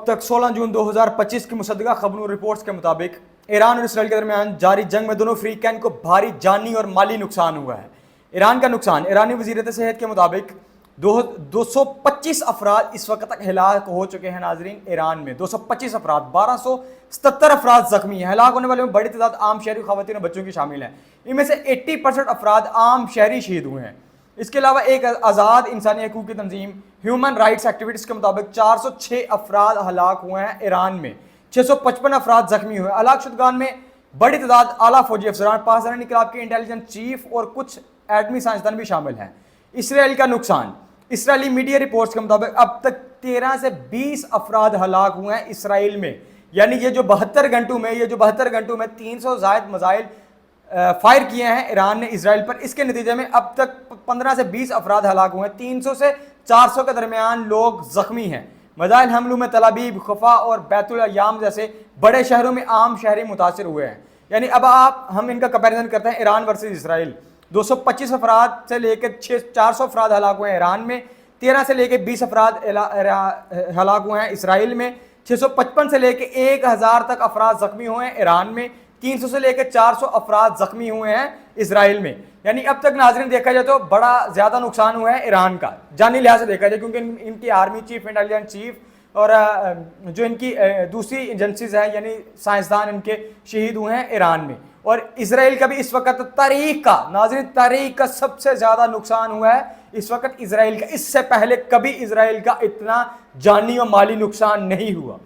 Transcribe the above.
अब तक 16 जून 2025 की मुसद्दका खबरों और रिपोर्ट्स के मुताबिक ईरान और इसराइल के दरमियान जारी जंग में दोनों फ्रीकैन को भारी जानी और माली नुकसान हुआ है। ईरान का नुकसान, ईरानी वज़ीरत सेहत के मुताबिक 225 अफराद इस वक्त तक हिलाक हो चुके हैं। नाजरीन, ईरान में 225 अफराद, 1277 अफराद जख्मी हैं। हिलाक होने वालों में बड़ी तादाद आम शहरी, ख़वातीन और बच्चों की शामिल हैं। इनमें से 80% अफराद आम शहरी शहीद हुए हैं। इसके अलावा एक आज़ाद इंसानी हकूक़ की तंजीम ह्यूमन राइट्स एक्टिविटीज़ के मुताबिक 406 अफराद हलाक हुए हैं। ईरान में 655 अफराद जख्मी हुए। हलाक शुदगान में बड़ी तादाद आला फौजी अफसरान, पाकिस्तानी इनकलाब के इंटेलिजेंस चीफ और कुछ एटमी साइंसदान भी शामिल हैं। इसराइल का नुकसान, इसराइली मीडिया रिपोर्ट्स के मुताबिक अब तक 13 से 20 अफराद हलाक हुए हैं इसराइल में। यानी ये जो 72 घंटों में 300 जायद मिसाइल फायर किए हैं ईरान ने इसराइल पर। इसके नतीजे में अब तक 15 से 20 अफराद हलाक हुए हैं। 300 से 400 के दरमियान लोग जख्मी हैं। मिसाइल हमलों में तल अबीब, खफा और बैतुल याम जैसे बड़े शहरों में आम शहरी मुतासर हुए हैं। यानी अब हम इनका कंपैरिजन करते हैं ईरान वर्सेस इसराइल। 225 अफराद से लेकर 400 अफराद हलाक हुए हैं ईरान में, 13 से लेकर 20 अफराद हलाक हुए हैं इसराइल में, 655 से लेकर 1000 तक अफराद जख्मी हुए हैं ईरान में, 300 से लेकर 400 अफराद जख्मी हुए हैं इसराइल में। यानी अब तक नाज़रीन देखा जाए तो बड़ा ज़्यादा नुकसान हुआ है ईरान का, जानी लिहाज से देखा जाए, क्योंकि इनकी आर्मी चीफ, इंटेलिजेंस चीफ और जो इनकी दूसरी एजेंसीज हैं यानी साइंसदान इनके शहीद हुए हैं ईरान में। और इसराइल का भी इस वक्त तारीख का सबसे ज़्यादा नुकसान हुआ है इस वक्त इसराइल का। इससे पहले कभी इसराइल का इतना जानी और माली नुकसान नहीं हुआ।